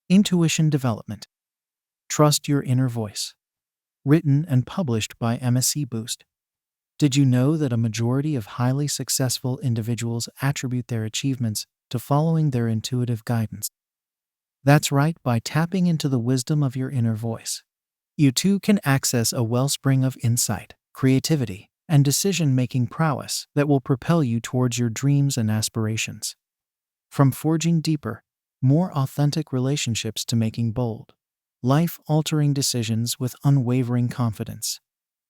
Intuition Development. Trust Your Inner Voice. Written and published by MSC Boost. Did you know that a majority of highly successful individuals attribute their achievements to following their intuitive guidance? That's right, by tapping into the wisdom of your inner voice, you too can access a wellspring of insight, creativity, and decision-making prowess that will propel you towards your dreams and aspirations. From forging deeper, more authentic relationships to making bold, life-altering decisions with unwavering confidence,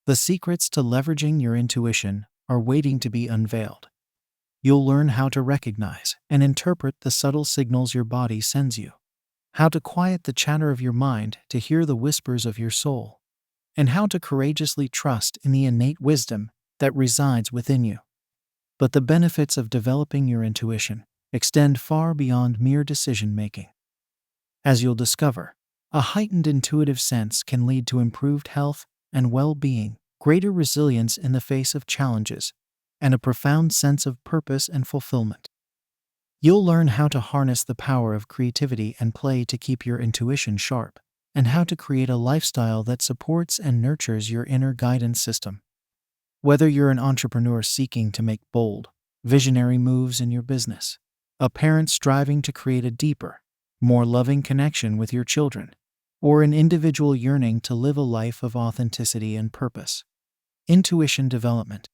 the secrets to leveraging your intuition are waiting to be unveiled. You'll learn how to recognize and interpret the subtle signals your body sends you, how to quiet the chatter of your mind to hear the whispers of your soul, and how to courageously trust in the innate wisdom that resides within you. But the benefits of developing your intuition extend far beyond mere decision-making. As you'll discover, a heightened intuitive sense can lead to improved health and well-being, greater resilience in the face of challenges, and a profound sense of purpose and fulfillment. You'll learn how to harness the power of creativity and play to keep your intuition sharp, and how to create a lifestyle that supports and nurtures your inner guidance system. Whether you're an entrepreneur seeking to make bold, visionary moves in your business, a parent striving to create a deeper, more loving connection with your children, or an individual yearning to live a life of authenticity and purpose, intuition development.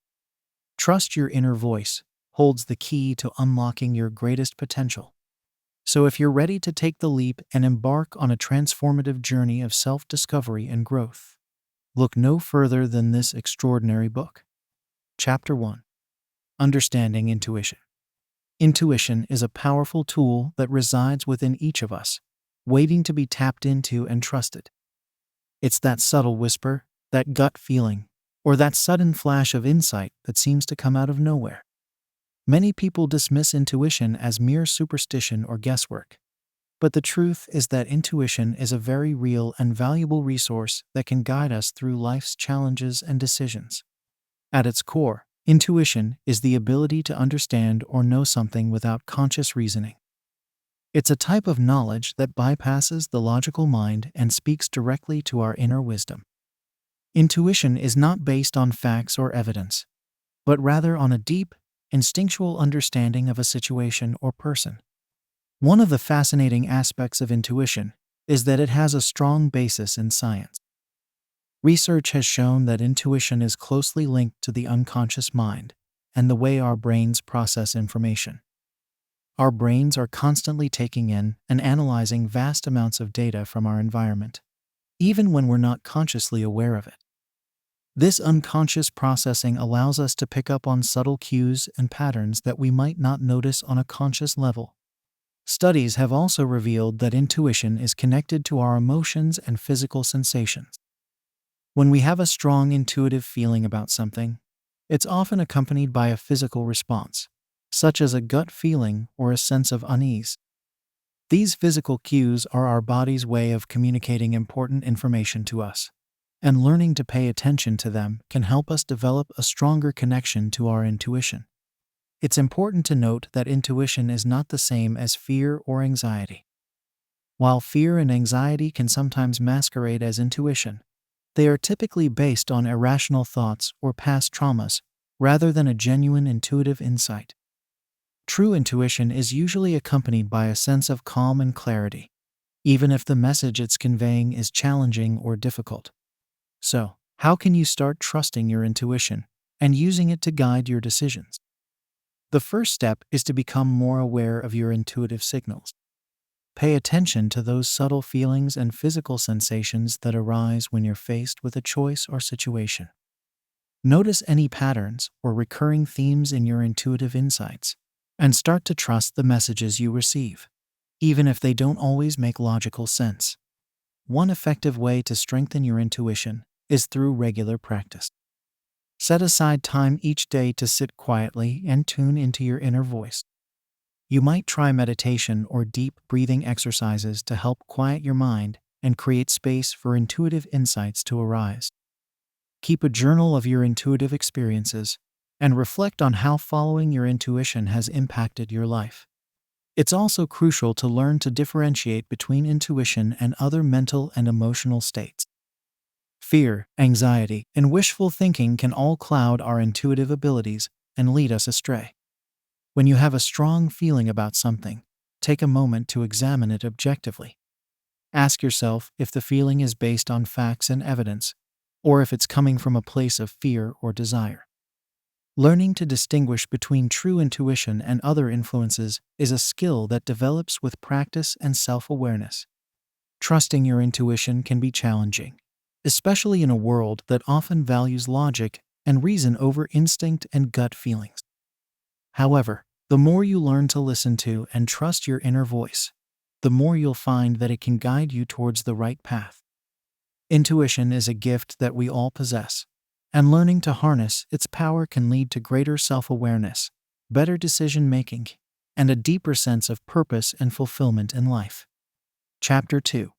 Trust Your Inner Voice holds the key to unlocking your greatest potential. So if you're ready to take the leap and embark on a transformative journey of self-discovery and growth, look no further than this extraordinary book. Chapter 1. Understanding Intuition. Intuition is a powerful tool that resides within each of us, waiting to be tapped into and trusted. It's that subtle whisper, that gut feeling, or that sudden flash of insight that seems to come out of nowhere. Many people dismiss intuition as mere superstition or guesswork. But the truth is that intuition is a very real and valuable resource that can guide us through life's challenges and decisions. At its core, intuition is the ability to understand or know something without conscious reasoning. It's a type of knowledge that bypasses the logical mind and speaks directly to our inner wisdom. Intuition is not based on facts or evidence, but rather on a deep, instinctual understanding of a situation or person. One of the fascinating aspects of intuition is that it has a strong basis in science. Research has shown that intuition is closely linked to the unconscious mind and the way our brains process information. Our brains are constantly taking in and analyzing vast amounts of data from our environment, even when we're not consciously aware of it. This unconscious processing allows us to pick up on subtle cues and patterns that we might not notice on a conscious level. Studies have also revealed that intuition is connected to our emotions and physical sensations. When we have a strong intuitive feeling about something, it's often accompanied by a physical response, such as a gut feeling or a sense of unease. These physical cues are our body's way of communicating important information to us, and learning to pay attention to them can help us develop a stronger connection to our intuition. It's important to note that intuition is not the same as fear or anxiety. While fear and anxiety can sometimes masquerade as intuition, they are typically based on irrational thoughts or past traumas, rather than a genuine intuitive insight. True intuition is usually accompanied by a sense of calm and clarity, even if the message it's conveying is challenging or difficult. So, how can you start trusting your intuition and using it to guide your decisions? The first step is to become more aware of your intuitive signals. Pay attention to those subtle feelings and physical sensations that arise when you're faced with a choice or situation. Notice any patterns or recurring themes in your intuitive insights, and start to trust the messages you receive, even if they don't always make logical sense. One effective way to strengthen your intuition is through regular practice. Set aside time each day to sit quietly and tune into your inner voice. You might try meditation or deep breathing exercises to help quiet your mind and create space for intuitive insights to arise. Keep a journal of your intuitive experiences and reflect on how following your intuition has impacted your life. It's also crucial to learn to differentiate between intuition and other mental and emotional states. Fear, anxiety, and wishful thinking can all cloud our intuitive abilities and lead us astray. When you have a strong feeling about something, take a moment to examine it objectively. Ask yourself if the feeling is based on facts and evidence, or if it's coming from a place of fear or desire. Learning to distinguish between true intuition and other influences is a skill that develops with practice and self-awareness. Trusting your intuition can be challenging, especially in a world that often values logic and reason over instinct and gut feelings. However, the more you learn to listen to and trust your inner voice, the more you'll find that it can guide you towards the right path. Intuition is a gift that we all possess, and learning to harness its power can lead to greater self-awareness, better decision-making, and a deeper sense of purpose and fulfillment in life. Chapter 2.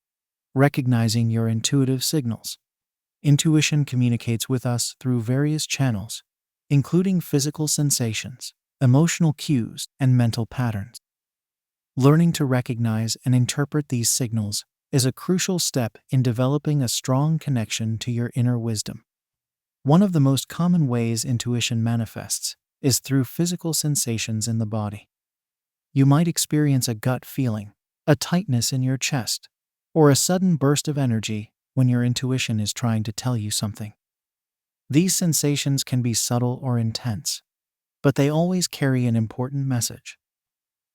Recognizing your intuitive signals. Intuition communicates with us through various channels, including physical sensations, emotional cues, and mental patterns. Learning to recognize and interpret these signals is a crucial step in developing a strong connection to your inner wisdom. One of the most common ways intuition manifests is through physical sensations in the body. You might experience a gut feeling, a tightness in your chest, or a sudden burst of energy when your intuition is trying to tell you something. These sensations can be subtle or intense, but they always carry an important message.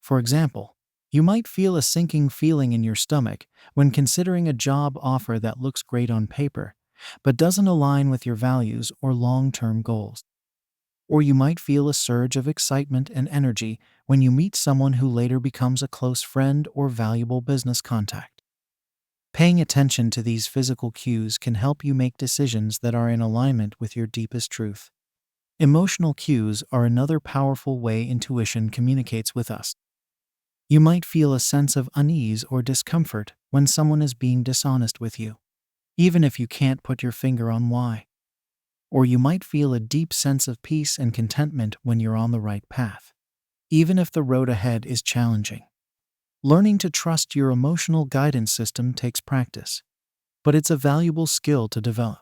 For example, you might feel a sinking feeling in your stomach when considering a job offer that looks great on paper, but doesn't align with your values or long-term goals. Or you might feel a surge of excitement and energy when you meet someone who later becomes a close friend or valuable business contact. Paying attention to these physical cues can help you make decisions that are in alignment with your deepest truth. Emotional cues are another powerful way intuition communicates with us. You might feel a sense of unease or discomfort when someone is being dishonest with you, even if you can't put your finger on why. Or you might feel a deep sense of peace and contentment when you're on the right path, even if the road ahead is challenging. Learning to trust your emotional guidance system takes practice, but it's a valuable skill to develop.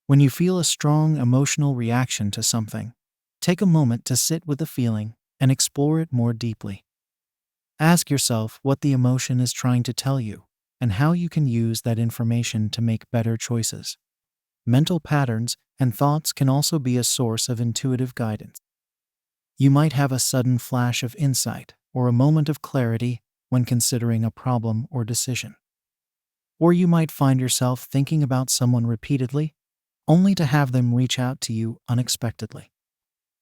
When you feel a strong emotional reaction to something, take a moment to sit with the feeling and explore it more deeply. Ask yourself what the emotion is trying to tell you and how you can use that information to make better choices. Mental patterns and thoughts can also be a source of intuitive guidance. You might have a sudden flash of insight or a moment of clarity when considering a problem or decision. Or you might find yourself thinking about someone repeatedly, only to have them reach out to you unexpectedly.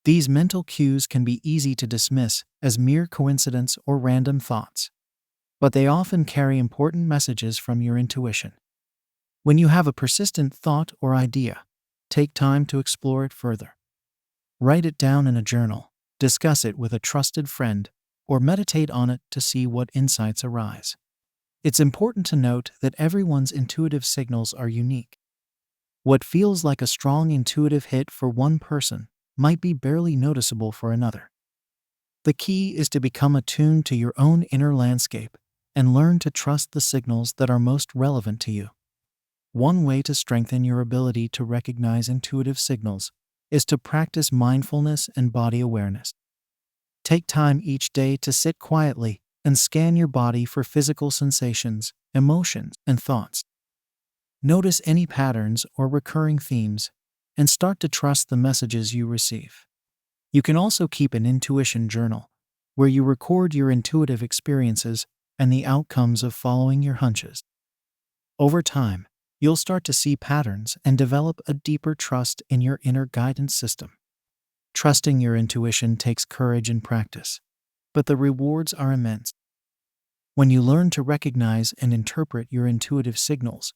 These mental cues can be easy to dismiss as mere coincidence or random thoughts, but they often carry important messages from your intuition. When you have a persistent thought or idea, take time to explore it further. Write it down in a journal, discuss it with a trusted friend, or meditate on it to see what insights arise. It's important to note that everyone's intuitive signals are unique. What feels like a strong intuitive hit for one person might be barely noticeable for another. The key is to become attuned to your own inner landscape and learn to trust the signals that are most relevant to you. One way to strengthen your ability to recognize intuitive signals is to practice mindfulness and body awareness. Take time each day to sit quietly and scan your body for physical sensations, emotions, and thoughts. Notice any patterns or recurring themes and start to trust the messages you receive. You can also keep an intuition journal where you record your intuitive experiences and the outcomes of following your hunches. Over time, you'll start to see patterns and develop a deeper trust in your inner guidance system. Trusting your intuition takes courage and practice, but the rewards are immense. When you learn to recognize and interpret your intuitive signals,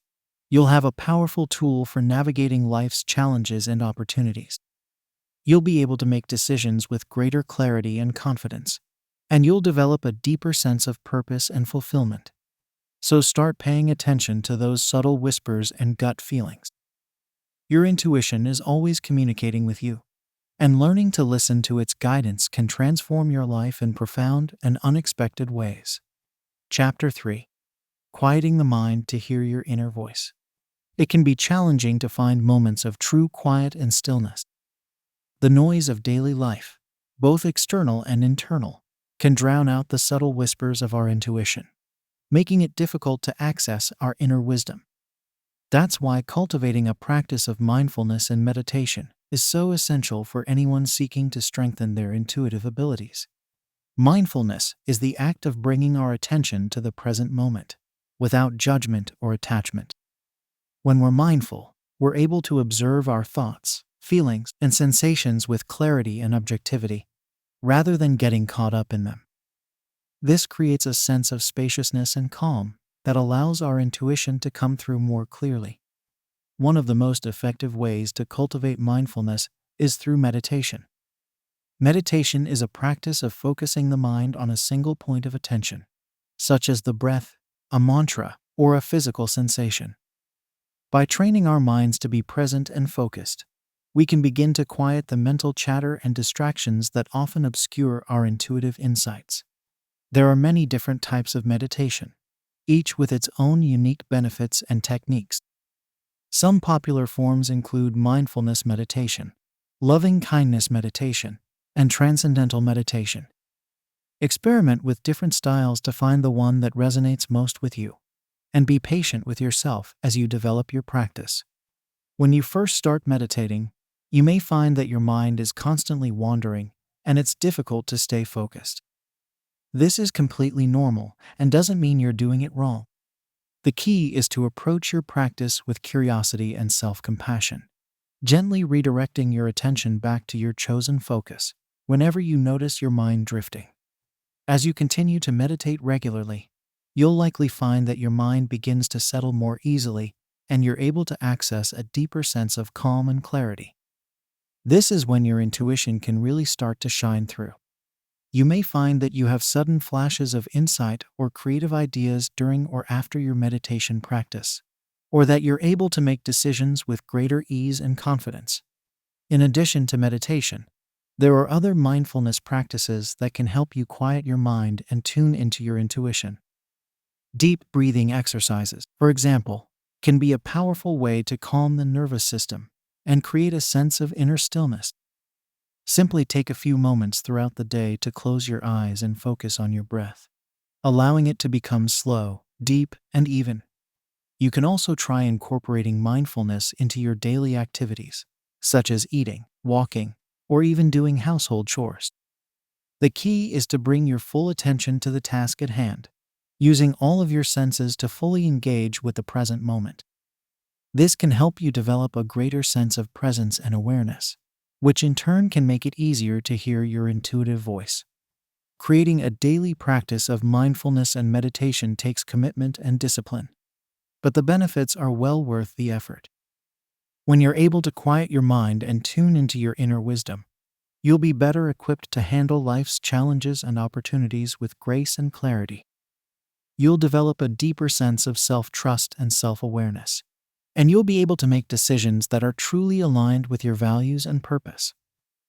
you'll have a powerful tool for navigating life's challenges and opportunities. You'll be able to make decisions with greater clarity and confidence, and you'll develop a deeper sense of purpose and fulfillment. So start paying attention to those subtle whispers and gut feelings. Your intuition is always communicating with you. And learning to listen to its guidance can transform your life in profound and unexpected ways. Chapter 3. Quieting the mind to hear your inner voice. It can be challenging to find moments of true quiet and stillness. The noise of daily life, both external and internal, can drown out the subtle whispers of our intuition, making it difficult to access our inner wisdom. That's why cultivating a practice of mindfulness and meditation is so essential for anyone seeking to strengthen their intuitive abilities. Mindfulness is the act of bringing our attention to the present moment, without judgment or attachment. When we're mindful, we're able to observe our thoughts, feelings, and sensations with clarity and objectivity, rather than getting caught up in them. This creates a sense of spaciousness and calm that allows our intuition to come through more clearly. One of the most effective ways to cultivate mindfulness is through meditation. Meditation is a practice of focusing the mind on a single point of attention, such as the breath, a mantra, or a physical sensation. By training our minds to be present and focused, we can begin to quiet the mental chatter and distractions that often obscure our intuitive insights. There are many different types of meditation, each with its own unique benefits and techniques. Some popular forms include mindfulness meditation, loving-kindness meditation, and transcendental meditation. Experiment with different styles to find the one that resonates most with you, and be patient with yourself as you develop your practice. When you first start meditating, you may find that your mind is constantly wandering and it's difficult to stay focused. This is completely normal and doesn't mean you're doing it wrong. The key is to approach your practice with curiosity and self-compassion, gently redirecting your attention back to your chosen focus whenever you notice your mind drifting. As you continue to meditate regularly, you'll likely find that your mind begins to settle more easily and you're able to access a deeper sense of calm and clarity. This is when your intuition can really start to shine through. You may find that you have sudden flashes of insight or creative ideas during or after your meditation practice, or that you're able to make decisions with greater ease and confidence. In addition to meditation, there are other mindfulness practices that can help you quiet your mind and tune into your intuition. Deep breathing exercises, for example, can be a powerful way to calm the nervous system and create a sense of inner stillness. Simply take a few moments throughout the day to close your eyes and focus on your breath, allowing it to become slow, deep, and even. You can also try incorporating mindfulness into your daily activities, such as eating, walking, or even doing household chores. The key is to bring your full attention to the task at hand, using all of your senses to fully engage with the present moment. This can help you develop a greater sense of presence and awareness, which in turn can make it easier to hear your intuitive voice. Creating a daily practice of mindfulness and meditation takes commitment and discipline, but the benefits are well worth the effort. When you're able to quiet your mind and tune into your inner wisdom, you'll be better equipped to handle life's challenges and opportunities with grace and clarity. You'll develop a deeper sense of self-trust and self-awareness, and you'll be able to make decisions that are truly aligned with your values and purpose.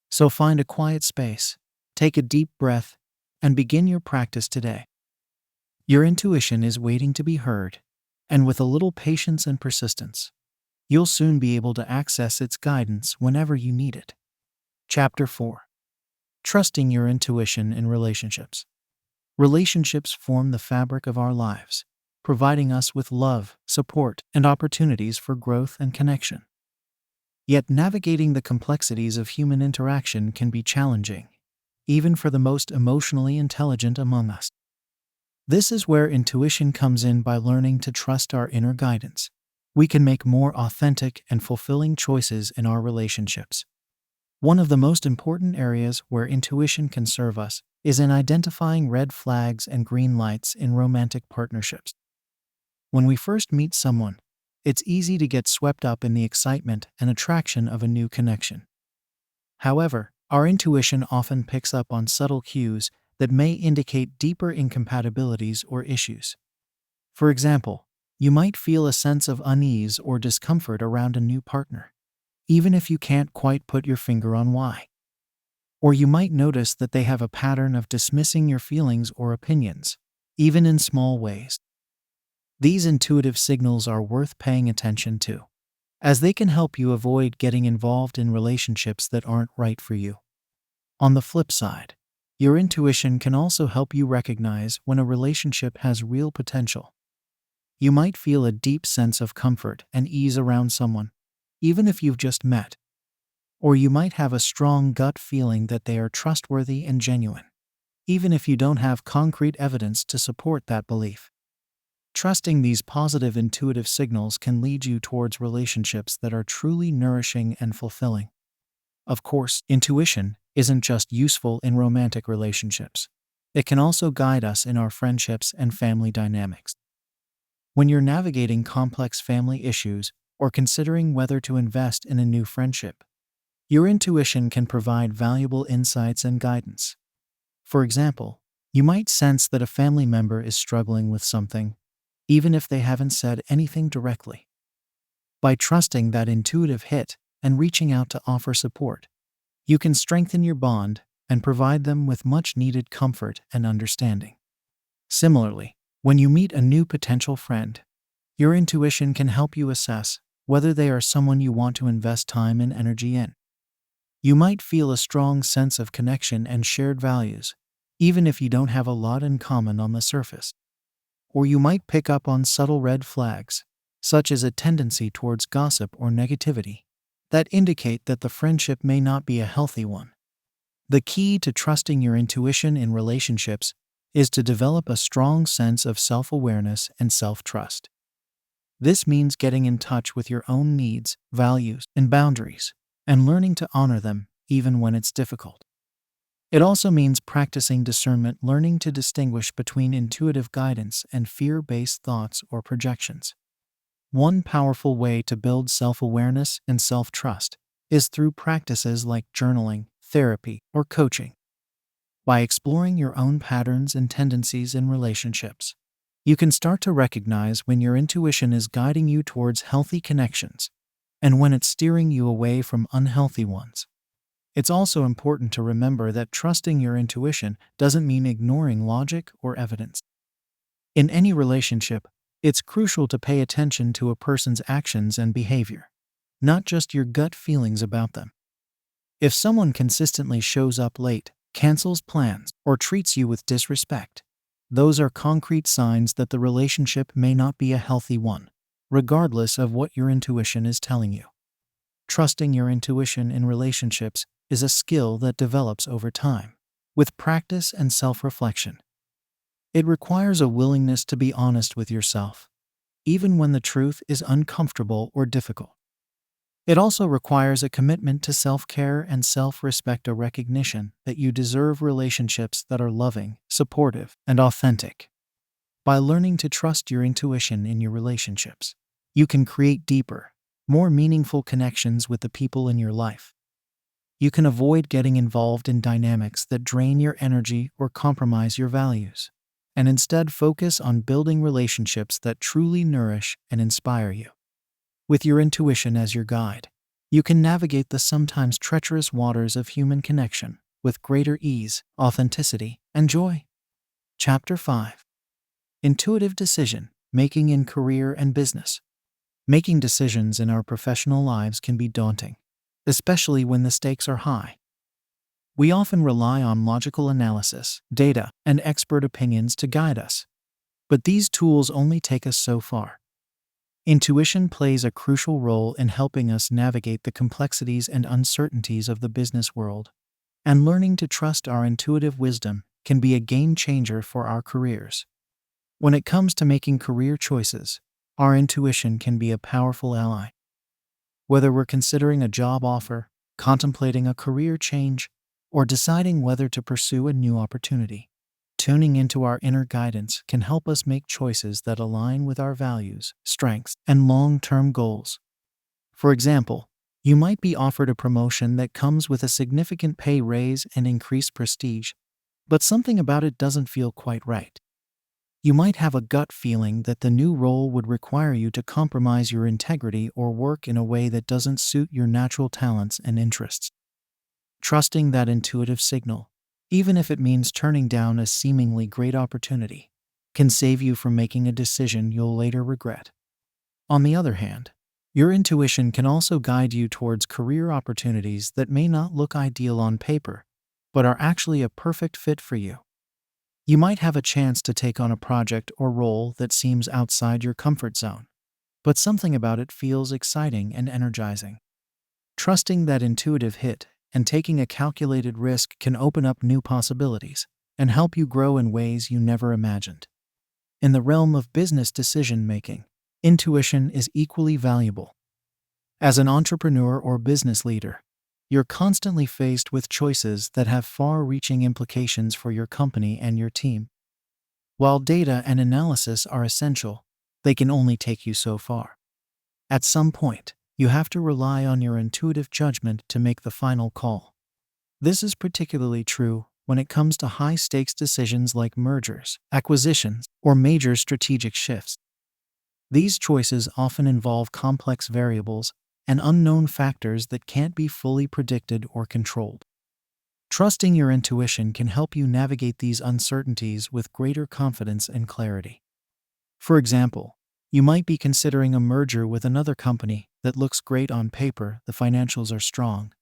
So find a quiet space, take a deep breath, and begin your practice today. Your intuition is waiting to be heard, and with a little patience and persistence, you'll soon be able to access its guidance whenever you need it. Chapter 4. Trusting your intuition in relationships. Relationships form the fabric of our lives, providing us with love, support, and opportunities for growth and connection. Yet navigating the complexities of human interaction can be challenging, even for the most emotionally intelligent among us. This is where intuition comes in. By learning to trust our inner guidance, we can make more authentic and fulfilling choices in our relationships. One of the most important areas where intuition can serve us is in identifying red flags and green lights in romantic partnerships. When we first meet someone, it's easy to get swept up in the excitement and attraction of a new connection. However, our intuition often picks up on subtle cues that may indicate deeper incompatibilities or issues. For example, you might feel a sense of unease or discomfort around a new partner, even if you can't quite put your finger on why. Or you might notice that they have a pattern of dismissing your feelings or opinions, even in small ways. These intuitive signals are worth paying attention to, as they can help you avoid getting involved in relationships that aren't right for you. On the flip side, your intuition can also help you recognize when a relationship has real potential. You might feel a deep sense of comfort and ease around someone, even if you've just met. Or you might have a strong gut feeling that they are trustworthy and genuine, even if you don't have concrete evidence to support that belief. Trusting these positive intuitive signals can lead you towards relationships that are truly nourishing and fulfilling. Of course, intuition isn't just useful in romantic relationships. It can also guide us in our friendships and family dynamics. When you're navigating complex family issues or considering whether to invest in a new friendship, your intuition can provide valuable insights and guidance. For example, you might sense that a family member is struggling with something, even if they haven't said anything directly. By trusting that intuitive hit and reaching out to offer support, you can strengthen your bond and provide them with much-needed comfort and understanding. Similarly, when you meet a new potential friend, your intuition can help you assess whether they are someone you want to invest time and energy in. You might feel a strong sense of connection and shared values, even if you don't have a lot in common on the surface. Or you might pick up on subtle red flags, such as a tendency towards gossip or negativity, that indicate that the friendship may not be a healthy one. The key to trusting your intuition in relationships is to develop a strong sense of self-awareness and self-trust. This means getting in touch with your own needs, values, and boundaries, and learning to honor them even when it's difficult. It also means practicing discernment, learning to distinguish between intuitive guidance and fear-based thoughts or projections. One powerful way to build self-awareness and self-trust is through practices like journaling, therapy, or coaching. By exploring your own patterns and tendencies in relationships, you can start to recognize when your intuition is guiding you towards healthy connections and when it's steering you away from unhealthy ones. It's also important to remember that trusting your intuition doesn't mean ignoring logic or evidence. In any relationship, it's crucial to pay attention to a person's actions and behavior, not just your gut feelings about them. If someone consistently shows up late, cancels plans, or treats you with disrespect, those are concrete signs that the relationship may not be a healthy one, regardless of what your intuition is telling you. Trusting your intuition in relationships is a skill that develops over time, with practice and self-reflection. It requires a willingness to be honest with yourself, even when the truth is uncomfortable or difficult. It also requires a commitment to self-care and self-respect, a recognition that you deserve relationships that are loving, supportive, and authentic. By learning to trust your intuition in your relationships, you can create deeper, more meaningful connections with the people in your life. You can avoid getting involved in dynamics that drain your energy or compromise your values, and instead focus on building relationships that truly nourish and inspire you. With your intuition as your guide, you can navigate the sometimes treacherous waters of human connection with greater ease, authenticity, and joy. Chapter 5. Intuitive Decision Making in Career and Business. Making decisions in our professional lives can be daunting, especially when the stakes are high. We often rely on logical analysis, data, and expert opinions to guide us. But these tools only take us so far. Intuition plays a crucial role in helping us navigate the complexities and uncertainties of the business world, and learning to trust our intuitive wisdom can be a game changer for our careers. When it comes to making career choices, our intuition can be a powerful ally. Whether we're considering a job offer, contemplating a career change, or deciding whether to pursue a new opportunity, tuning into our inner guidance can help us make choices that align with our values, strengths, and long-term goals. For example, you might be offered a promotion that comes with a significant pay raise and increased prestige, but something about it doesn't feel quite right. You might have a gut feeling that the new role would require you to compromise your integrity or work in a way that doesn't suit your natural talents and interests. Trusting that intuitive signal, even if it means turning down a seemingly great opportunity, can save you from making a decision you'll later regret. On the other hand, your intuition can also guide you towards career opportunities that may not look ideal on paper, but are actually a perfect fit for you. You might have a chance to take on a project or role that seems outside your comfort zone, but something about it feels exciting and energizing. Trusting that intuitive hit and taking a calculated risk can open up new possibilities and help you grow in ways you never imagined. In the realm of business decision-making, intuition is equally valuable. As an entrepreneur or business leader, you're constantly faced with choices that have far-reaching implications for your company and your team. While data and analysis are essential, they can only take you so far. At some point, you have to rely on your intuitive judgment to make the final call. This is particularly true when it comes to high-stakes decisions like mergers, acquisitions, or major strategic shifts. These choices often involve complex variables and unknown factors that can't be fully predicted or controlled. Trusting your intuition can help you navigate these uncertainties with greater confidence and clarity. For example, you might be considering a merger with another company that looks great on paper, the financials are strong,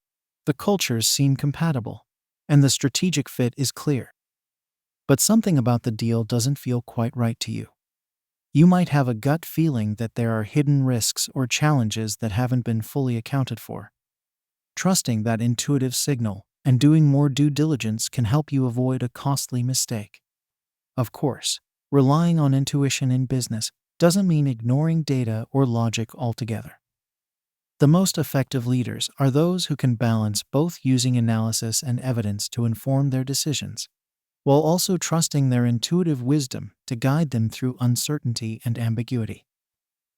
the cultures seem compatible, and the strategic fit is clear. But something about the deal doesn't feel quite right to you. You might have a gut feeling that there are hidden risks or challenges that haven't been fully accounted for. Trusting that intuitive signal and doing more due diligence can help you avoid a costly mistake. Of course, relying on intuition in business doesn't mean ignoring data or logic altogether. The most effective leaders are those who can balance both using analysis and evidence to inform their decisions, while also trusting their intuitive wisdom to guide them through uncertainty and ambiguity.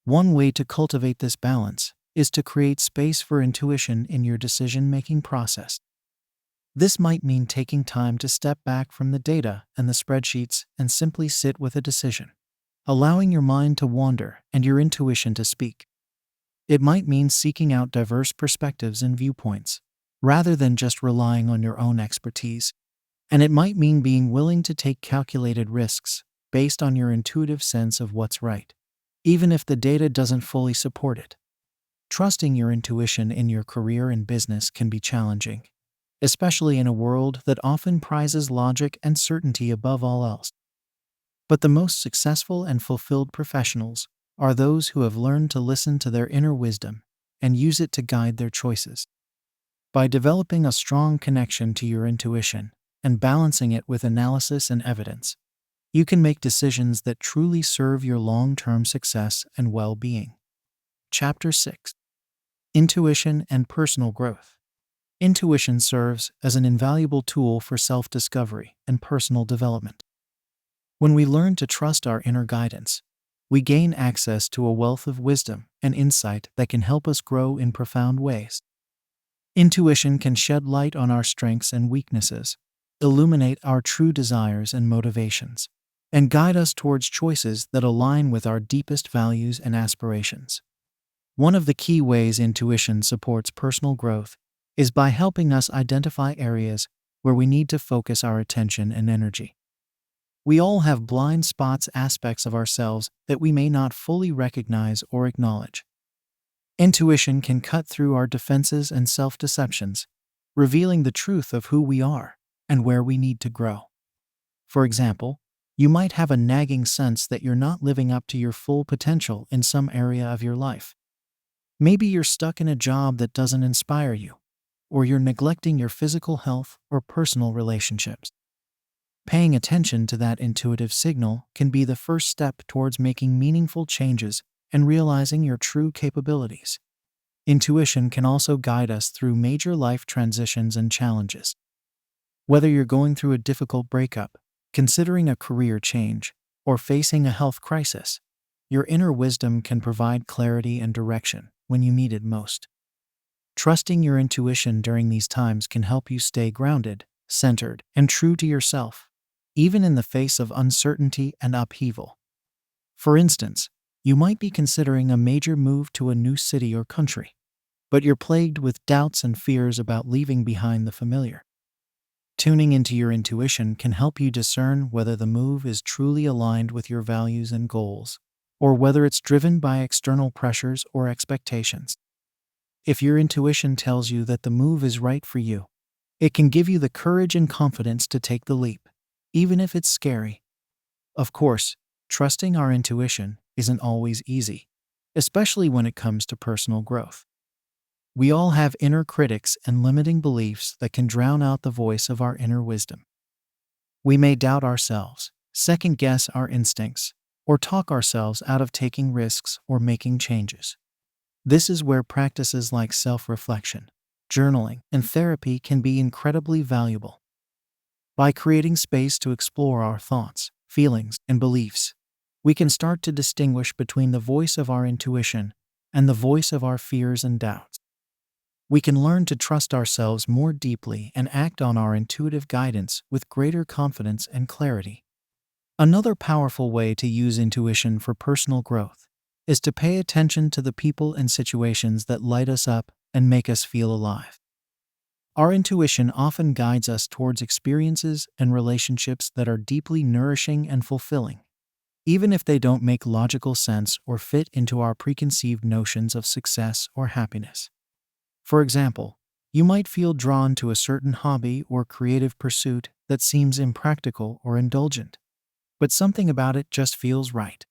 One way to cultivate this balance is to create space for intuition in your decision-making process. This might mean taking time to step back from the data and the spreadsheets and simply sit with a decision, allowing your mind to wander and your intuition to speak. It might mean seeking out diverse perspectives and viewpoints, rather than just relying on your own expertise. And it might mean being willing to take calculated risks based on your intuitive sense of what's right, even if the data doesn't fully support it. Trusting your intuition in your career and business can be challenging, especially in a world that often prizes logic and certainty above all else. But the most successful and fulfilled professionals are those who have learned to listen to their inner wisdom and use it to guide their choices. By developing a strong connection to your intuition and balancing it with analysis and evidence, you can make decisions that truly serve your long-term success and well-being. Chapter 6. Intuition and Personal Growth. Intuition serves as an invaluable tool for self-discovery and personal development. When we learn to trust our inner guidance, we gain access to a wealth of wisdom and insight that can help us grow in profound ways. Intuition can shed light on our strengths and weaknesses, illuminate our true desires and motivations, and guide us towards choices that align with our deepest values and aspirations. One of the key ways intuition supports personal growth is by helping us identify areas where we need to focus our attention and energy. We all have blind spots, aspects of ourselves that we may not fully recognize or acknowledge. Intuition can cut through our defenses and self-deceptions, revealing the truth of who we are and where we need to grow. For example, you might have a nagging sense that you're not living up to your full potential in some area of your life. Maybe you're stuck in a job that doesn't inspire you, or you're neglecting your physical health or personal relationships. Paying attention to that intuitive signal can be the first step towards making meaningful changes and realizing your true capabilities. Intuition can also guide us through major life transitions and challenges. Whether you're going through a difficult breakup, considering a career change, or facing a health crisis, your inner wisdom can provide clarity and direction when you need it most. Trusting your intuition during these times can help you stay grounded, centered, and true to yourself, even in the face of uncertainty and upheaval. For instance, you might be considering a major move to a new city or country. but you're plagued with doubts and fears about leaving behind the familiar. Tuning into your intuition can help you discern whether the move is truly aligned with your values and goals, or whether it's driven by external pressures or expectations. If your intuition tells you that the move is right for you, it can give you the courage and confidence to take the leap, even if it's scary. Of course, trusting our intuition isn't always easy, especially when it comes to personal growth. We all have inner critics and limiting beliefs that can drown out the voice of our inner wisdom. We may doubt ourselves, second guess our instincts, or talk ourselves out of taking risks or making changes. This is where practices like self-reflection, journaling, and therapy can be incredibly valuable. By creating space to explore our thoughts, feelings, and beliefs, we can start to distinguish between the voice of our intuition and the voice of our fears and doubts. We can learn to trust ourselves more deeply and act on our intuitive guidance with greater confidence and clarity. Another powerful way to use intuition for personal growth is to pay attention to the people and situations that light us up and make us feel alive. Our intuition often guides us towards experiences and relationships that are deeply nourishing and fulfilling, even if they don't make logical sense or fit into our preconceived notions of success or happiness. For example, you might feel drawn to a certain hobby or creative pursuit that seems impractical or indulgent, but something about it just feels right.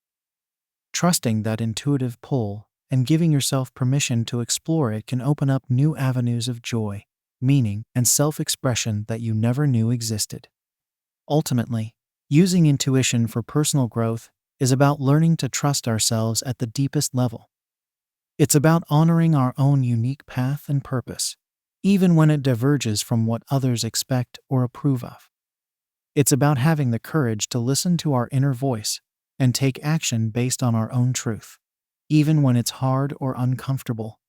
Trusting that intuitive pull and giving yourself permission to explore it can open up new avenues of joy, meaning, and self-expression that you never knew existed. Ultimately, using intuition for personal growth is about learning to trust ourselves at the deepest level. It's about honoring our own unique path and purpose, even when it diverges from what others expect or approve of. It's about having the courage to listen to our inner voice and take action based on our own truth, even when it's hard or uncomfortable.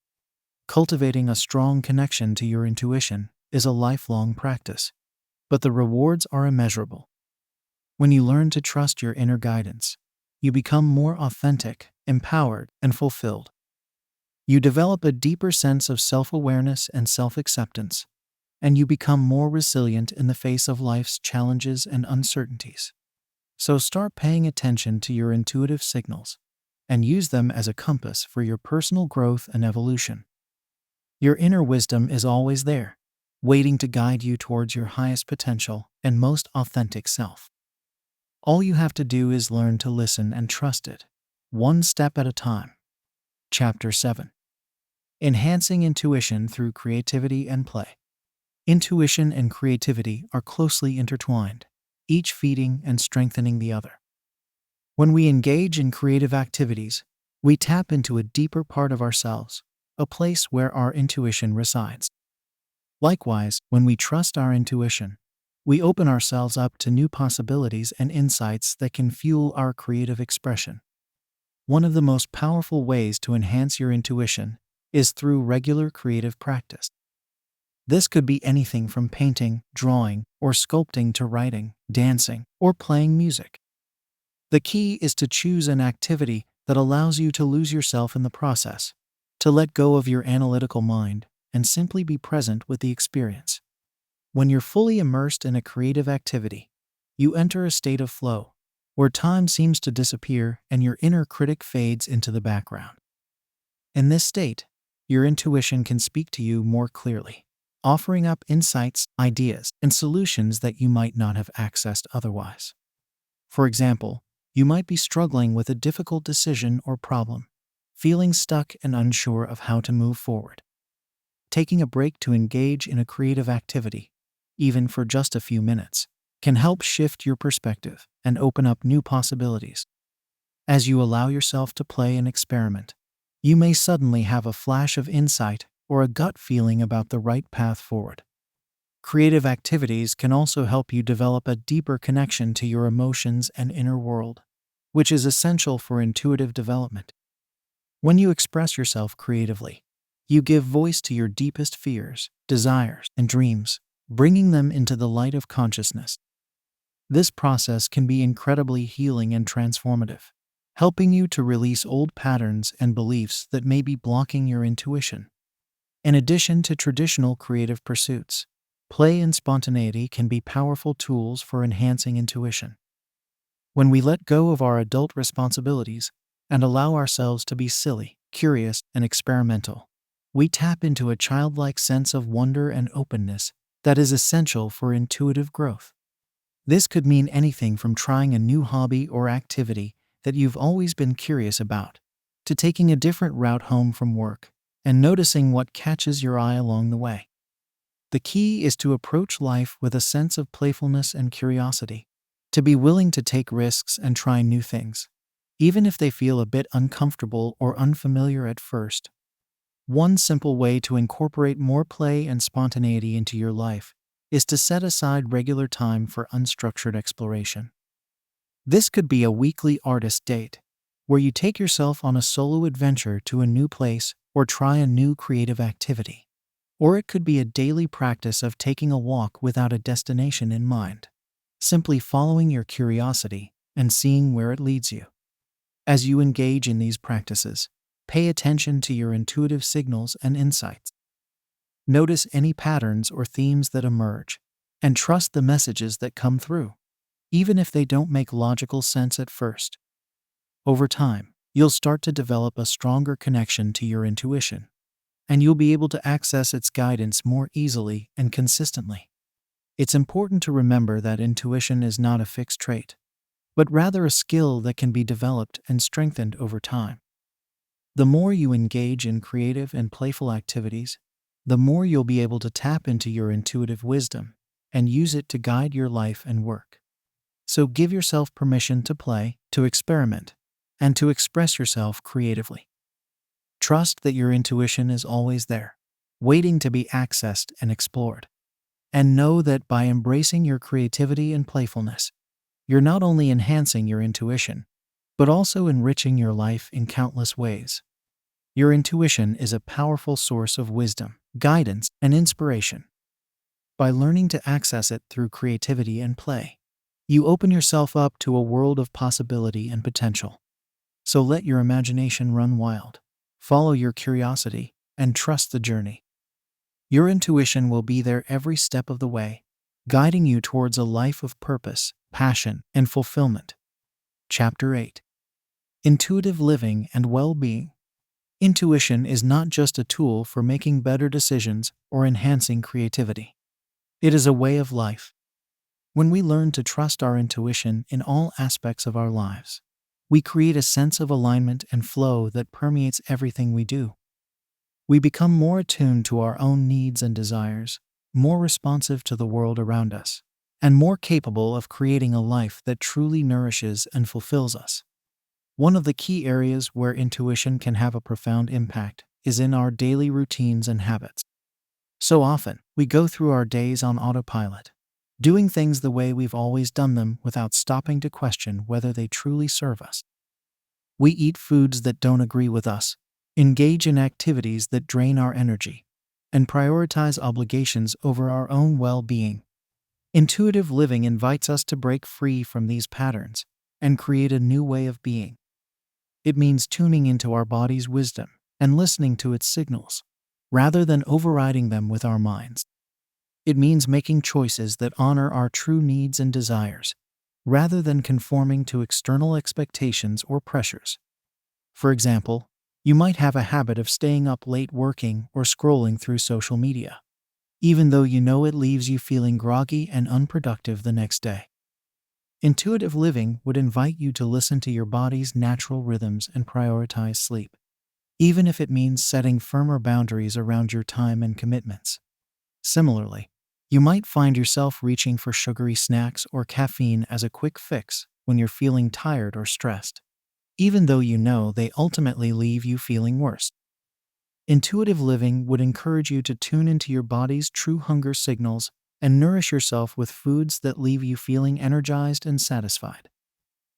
Cultivating a strong connection to your intuition is a lifelong practice, but the rewards are immeasurable. When you learn to trust your inner guidance, you become more authentic, empowered, and fulfilled. You develop a deeper sense of self-awareness and self-acceptance, and you become more resilient in the face of life's challenges and uncertainties. So start paying attention to your intuitive signals and use them as a compass for your personal growth and evolution. Your inner wisdom is always there, waiting to guide you towards your highest potential and most authentic self. All you have to do is learn to listen and trust it, one step at a time. Chapter 7. Enhancing intuition through creativity and play. Intuition and creativity are closely intertwined, each feeding and strengthening the other. When we engage in creative activities, we tap into a deeper part of ourselves, a place where our intuition resides. Likewise, when we trust our intuition, we open ourselves up to new possibilities and insights that can fuel our creative expression. One of the most powerful ways to enhance your intuition is through regular creative practice. This could be anything from painting, drawing, or sculpting to writing, dancing, or playing music. The key is to choose an activity that allows you to lose yourself in the process, to let go of your analytical mind, and simply be present with the experience. When you're fully immersed in a creative activity, you enter a state of flow, where time seems to disappear and your inner critic fades into the background. In this state, your intuition can speak to you more clearly, offering up insights, ideas, and solutions that you might not have accessed otherwise. For example, you might be struggling with a difficult decision or problem, feeling stuck and unsure of how to move forward. Taking a break to engage in a creative activity, even for just a few minutes, can help shift your perspective and open up new possibilities. As you allow yourself to play and experiment, you may suddenly have a flash of insight or a gut feeling about the right path forward. Creative activities can also help you develop a deeper connection to your emotions and inner world, which is essential for intuitive development. When you express yourself creatively, you give voice to your deepest fears, desires, and dreams, bringing them into the light of consciousness. This process can be incredibly healing and transformative, helping you to release old patterns and beliefs that may be blocking your intuition. In addition to traditional creative pursuits, play and spontaneity can be powerful tools for enhancing intuition. When we let go of our adult responsibilities and allow ourselves to be silly, curious, and experimental, we tap into a childlike sense of wonder and openness that is essential for intuitive growth. This could mean anything from trying a new hobby or activity that you've always been curious about, to taking a different route home from work and noticing what catches your eye along the way. The key is to approach life with a sense of playfulness and curiosity, to be willing to take risks and try new things, even if they feel a bit uncomfortable or unfamiliar at first. One simple way to incorporate more play and spontaneity into your life is to set aside regular time for unstructured exploration. This could be a weekly artist date, where you take yourself on a solo adventure to a new place or try a new creative activity. Or it could be a daily practice of taking a walk without a destination in mind, simply following your curiosity and seeing where it leads you. As you engage in these practices, pay attention to your intuitive signals and insights. Notice any patterns or themes that emerge, and trust the messages that come through, even if they don't make logical sense at first. Over time, you'll start to develop a stronger connection to your intuition, and you'll be able to access its guidance more easily and consistently. It's important to remember that intuition is not a fixed trait, but rather a skill that can be developed and strengthened over time. The more you engage in creative and playful activities, the more you'll be able to tap into your intuitive wisdom and use it to guide your life and work. So give yourself permission to play, to experiment, and to express yourself creatively. Trust that your intuition is always there, waiting to be accessed and explored. And know that by embracing your creativity and playfulness, you're not only enhancing your intuition, but also enriching your life in countless ways. Your intuition is a powerful source of wisdom, guidance, and inspiration. By learning to access it through creativity and play, you open yourself up to a world of possibility and potential. So let your imagination run wild, follow your curiosity, and trust the journey. Your intuition will be there every step of the way, guiding you towards a life of purpose, passion, and fulfillment. Chapter 8. Intuitive Living and Well-Being. Intuition is not just a tool for making better decisions or enhancing creativity. It is a way of life. When we learn to trust our intuition in all aspects of our lives, we create a sense of alignment and flow that permeates everything we do. We become more attuned to our own needs and desires, more responsive to the world around us, and more capable of creating a life that truly nourishes and fulfills us. One of the key areas where intuition can have a profound impact is in our daily routines and habits. So often, we go through our days on autopilot, doing things the way we've always done them without stopping to question whether they truly serve us. We eat foods that don't agree with us, engage in activities that drain our energy, and prioritize obligations over our own well-being. Intuitive living invites us to break free from these patterns and create a new way of being. It means tuning into our body's wisdom and listening to its signals, rather than overriding them with our minds. It means making choices that honor our true needs and desires, rather than conforming to external expectations or pressures. For example, you might have a habit of staying up late working or scrolling through social media, even though you know it leaves you feeling groggy and unproductive the next day. Intuitive living would invite you to listen to your body's natural rhythms and prioritize sleep, even if it means setting firmer boundaries around your time and commitments. Similarly, you might find yourself reaching for sugary snacks or caffeine as a quick fix when you're feeling tired or stressed, even though you know they ultimately leave you feeling worse. Intuitive living would encourage you to tune into your body's true hunger signals and nourish yourself with foods that leave you feeling energized and satisfied.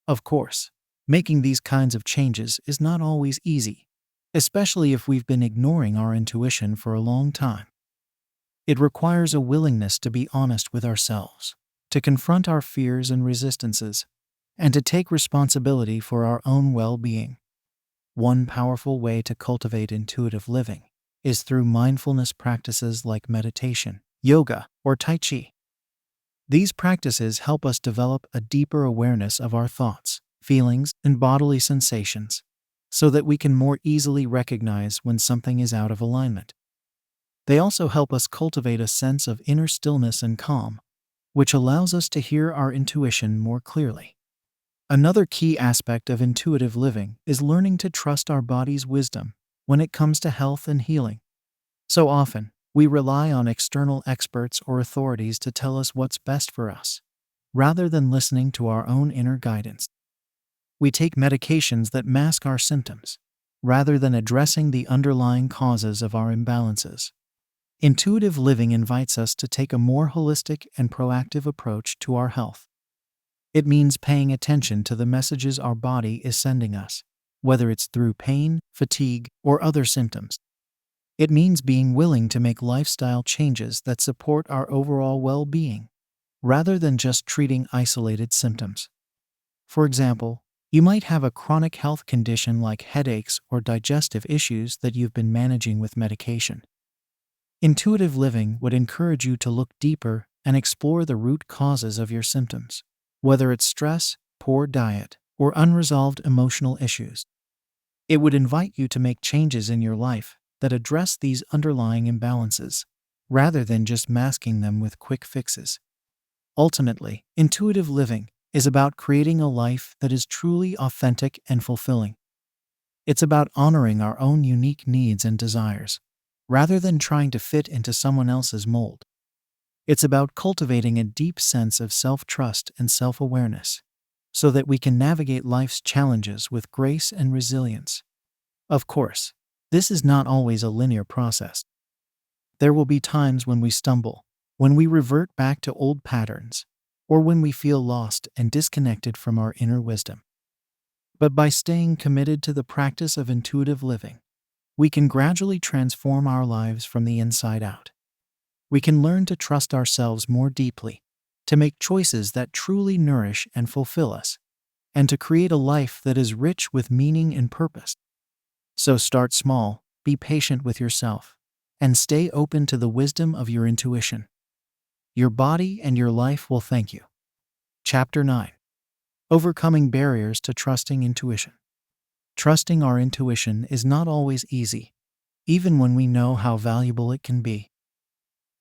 Of course, making these kinds of changes is not always easy, especially if we've been ignoring our intuition for a long time. It requires a willingness to be honest with ourselves, to confront our fears and resistances, and to take responsibility for our own well-being. One powerful way to cultivate intuitive living is through mindfulness practices like meditation, yoga, or Tai Chi. These practices help us develop a deeper awareness of our thoughts, feelings, and bodily sensations, so that we can more easily recognize when something is out of alignment. They also help us cultivate a sense of inner stillness and calm, which allows us to hear our intuition more clearly. Another key aspect of intuitive living is learning to trust our body's wisdom when it comes to health and healing. So often, we rely on external experts or authorities to tell us what's best for us, rather than listening to our own inner guidance. We take medications that mask our symptoms, rather than addressing the underlying causes of our imbalances. Intuitive living invites us to take a more holistic and proactive approach to our health. It means paying attention to the messages our body is sending us, whether it's through pain, fatigue, or other symptoms. It means being willing to make lifestyle changes that support our overall well-being, rather than just treating isolated symptoms. For example, you might have a chronic health condition like headaches or digestive issues that you've been managing with medication. Intuitive living would encourage you to look deeper and explore the root causes of your symptoms, whether it's stress, poor diet, or unresolved emotional issues. It would invite you to make changes in your life that address these underlying imbalances, rather than just masking them with quick fixes. Ultimately, intuitive living is about creating a life that is truly authentic and fulfilling. It's about honoring our own unique needs and desires, rather than trying to fit into someone else's mold. It's about cultivating a deep sense of self-trust and self-awareness, so that we can navigate life's challenges with grace and resilience. Of course, this is not always a linear process. There will be times when we stumble, when we revert back to old patterns, or when we feel lost and disconnected from our inner wisdom. But by staying committed to the practice of intuitive living, we can gradually transform our lives from the inside out. We can learn to trust ourselves more deeply, to make choices that truly nourish and fulfill us, and to create a life that is rich with meaning and purpose. So start small, be patient with yourself, and stay open to the wisdom of your intuition. Your body and your life will thank you. Chapter 9. Overcoming barriers to trusting intuition. Trusting our intuition is not always easy, even when we know how valuable it can be.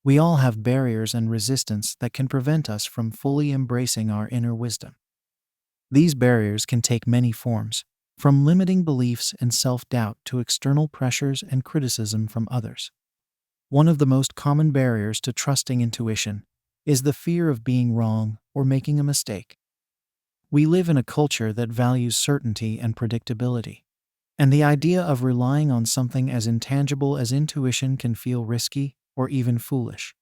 We all have barriers and resistance that can prevent us from fully embracing our inner wisdom. These barriers can take many forms, from limiting beliefs and self-doubt to external pressures and criticism from others. One of the most common barriers to trusting intuition is the fear of being wrong or making a mistake. We live in a culture that values certainty and predictability, and the idea of relying on something as intangible as intuition can feel risky or even foolish.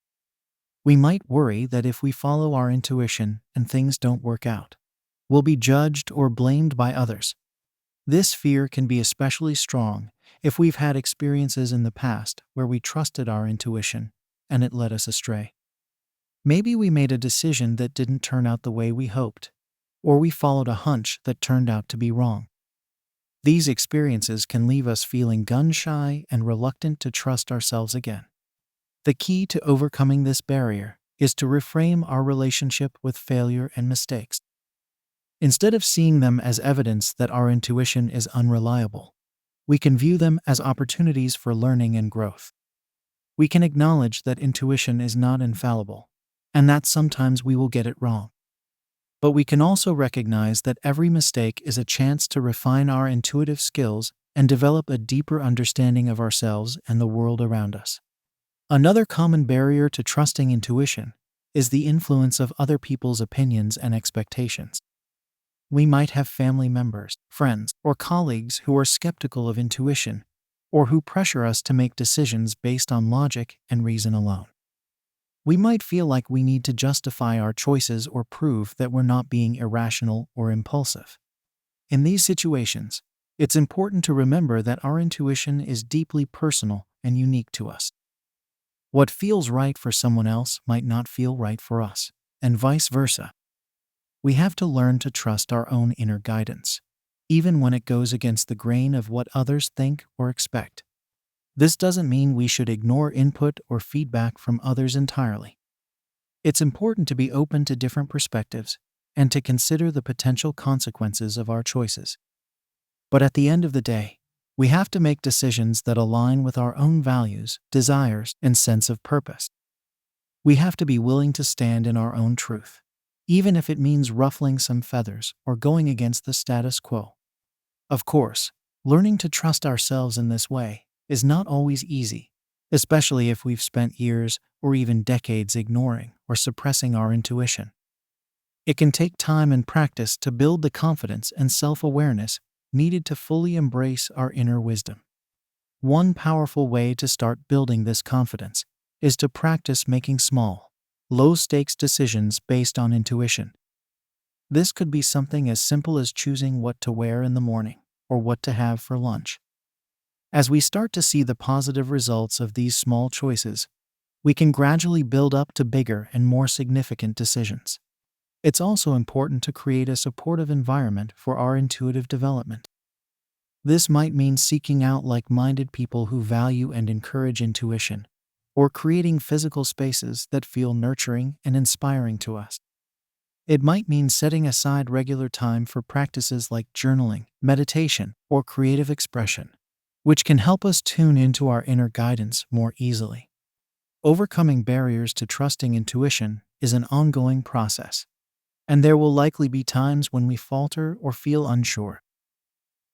We might worry that if we follow our intuition and things don't work out, we'll be judged or blamed by others. This fear can be especially strong if we've had experiences in the past where we trusted our intuition and it led us astray. Maybe we made a decision that didn't turn out the way we hoped, or we followed a hunch that turned out to be wrong. These experiences can leave us feeling gun-shy and reluctant to trust ourselves again. The key to overcoming this barrier is to reframe our relationship with failure and mistakes. Instead of seeing them as evidence that our intuition is unreliable, we can view them as opportunities for learning and growth. We can acknowledge that intuition is not infallible, and that sometimes we will get it wrong. But we can also recognize that every mistake is a chance to refine our intuitive skills and develop a deeper understanding of ourselves and the world around us. Another common barrier to trusting intuition is the influence of other people's opinions and expectations. We might have family members, friends, or colleagues who are skeptical of intuition, or who pressure us to make decisions based on logic and reason alone. We might feel like we need to justify our choices or prove that we're not being irrational or impulsive. In these situations, it's important to remember that our intuition is deeply personal and unique to us. What feels right for someone else might not feel right for us, and vice versa. We have to learn to trust our own inner guidance, even when it goes against the grain of what others think or expect. This doesn't mean we should ignore input or feedback from others entirely. It's important to be open to different perspectives and to consider the potential consequences of our choices. But at the end of the day, we have to make decisions that align with our own values, desires, and sense of purpose. We have to be willing to stand in our own truth, even if it means ruffling some feathers or going against the status quo. Of course, learning to trust ourselves in this way is not always easy, especially if we've spent years or even decades ignoring or suppressing our intuition. It can take time and practice to build the confidence and self-awareness needed to fully embrace our inner wisdom. One powerful way to start building this confidence is to practice making small, low-stakes decisions based on intuition. This could be something as simple as choosing what to wear in the morning or what to have for lunch. As we start to see the positive results of these small choices, we can gradually build up to bigger and more significant decisions. It's also important to create a supportive environment for our intuitive development. This might mean seeking out like-minded people who value and encourage intuition, or creating physical spaces that feel nurturing and inspiring to us. It might mean setting aside regular time for practices like journaling, meditation, or creative expression, which can help us tune into our inner guidance more easily. Overcoming barriers to trusting intuition is an ongoing process, and there will likely be times when we falter or feel unsure.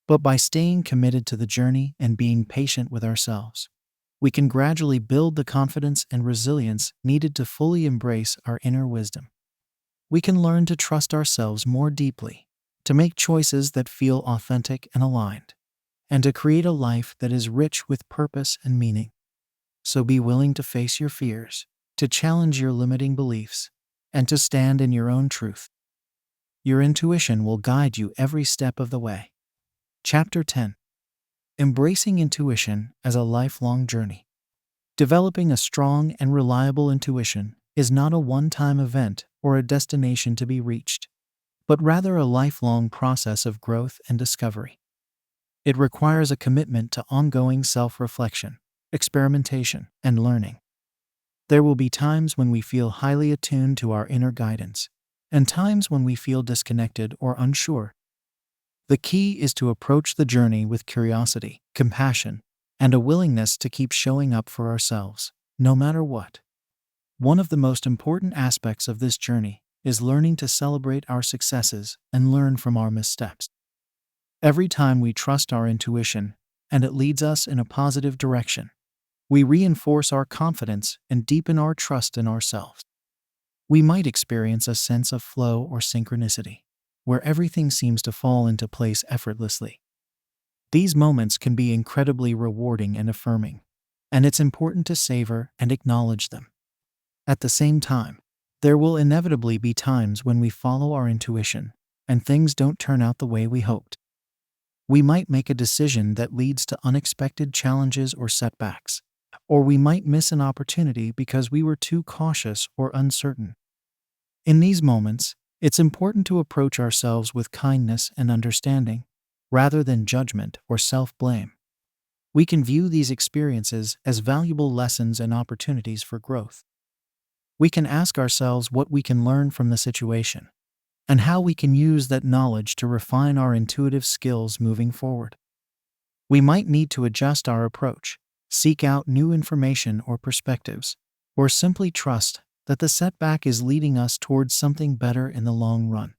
But by staying committed to the journey and being patient with ourselves, we can gradually build the confidence and resilience needed to fully embrace our inner wisdom. We can learn to trust ourselves more deeply, to make choices that feel authentic and aligned, and to create a life that is rich with purpose and meaning. So be willing to face your fears, to challenge your limiting beliefs, and to stand in your own truth. Your intuition will guide you every step of the way. Chapter 10. Embracing intuition as a lifelong journey. Developing a strong and reliable intuition is not a one-time event or a destination to be reached, but rather a lifelong process of growth and discovery. It requires a commitment to ongoing self-reflection, experimentation, and learning. There will be times when we feel highly attuned to our inner guidance, and times when we feel disconnected or unsure. The key is to approach the journey with curiosity, compassion, and a willingness to keep showing up for ourselves, no matter what. One of the most important aspects of this journey is learning to celebrate our successes and learn from our missteps. Every time we trust our intuition and it leads us in a positive direction, we reinforce our confidence and deepen our trust in ourselves. We might experience a sense of flow or synchronicity, where everything seems to fall into place effortlessly. These moments can be incredibly rewarding and affirming, and it's important to savor and acknowledge them. At the same time, there will inevitably be times when we follow our intuition and things don't turn out the way we hoped. We might make a decision that leads to unexpected challenges or setbacks, or we might miss an opportunity because we were too cautious or uncertain. In these moments, it's important to approach ourselves with kindness and understanding, rather than judgment or self-blame. We can view these experiences as valuable lessons and opportunities for growth. We can ask ourselves what we can learn from the situation, and how we can use that knowledge to refine our intuitive skills moving forward. We might need to adjust our approach, seek out new information or perspectives, or simply trust that the setback is leading us towards something better in the long run.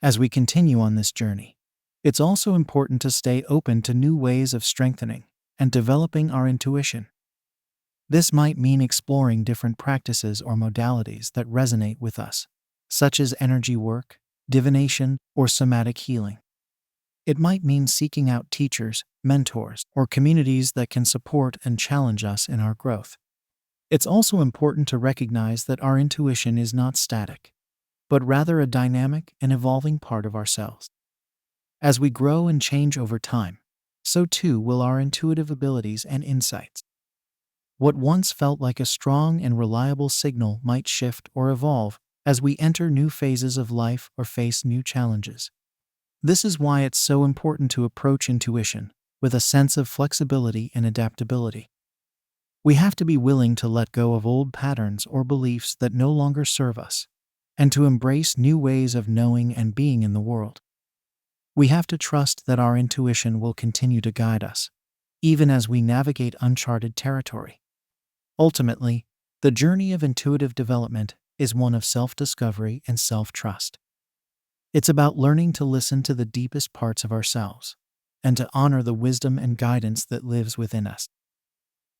As we continue on this journey, it's also important to stay open to new ways of strengthening and developing our intuition. This might mean exploring different practices or modalities that resonate with us, such as energy work, divination, or somatic healing. It might mean seeking out teachers, mentors, or communities that can support and challenge us in our growth. It's also important to recognize that our intuition is not static, but rather a dynamic and evolving part of ourselves. As we grow and change over time, so too will our intuitive abilities and insights. What once felt like a strong and reliable signal might shift or evolve as we enter new phases of life or face new challenges. This is why it's so important to approach intuition with a sense of flexibility and adaptability. We have to be willing to let go of old patterns or beliefs that no longer serve us, and to embrace new ways of knowing and being in the world. We have to trust that our intuition will continue to guide us, even as we navigate uncharted territory. Ultimately, the journey of intuitive development is one of self-discovery and self-trust. It's about learning to listen to the deepest parts of ourselves and to honor the wisdom and guidance that lives within us.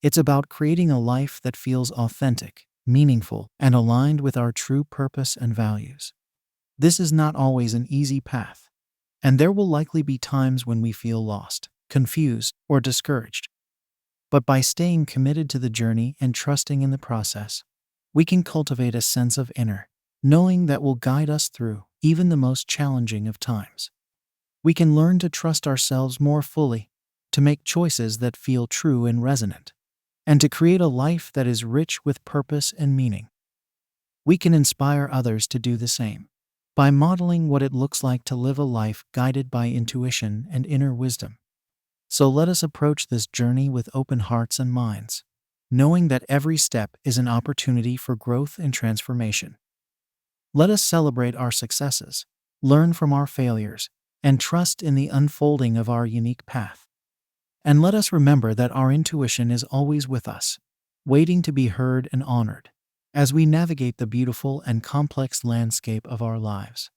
It's about creating a life that feels authentic, meaningful, and aligned with our true purpose and values. This is not always an easy path, and there will likely be times when we feel lost, confused, or discouraged. But by staying committed to the journey and trusting in the process, we can cultivate a sense of inner knowing that will guide us through even the most challenging of times. We can learn to trust ourselves more fully, to make choices that feel true and resonant, and to create a life that is rich with purpose and meaning. We can inspire others to do the same by modeling what it looks like to live a life guided by intuition and inner wisdom. So let us approach this journey with open hearts and minds, knowing that every step is an opportunity for growth and transformation. Let us celebrate our successes, learn from our failures, and trust in the unfolding of our unique path. And let us remember that our intuition is always with us, waiting to be heard and honored, as we navigate the beautiful and complex landscape of our lives.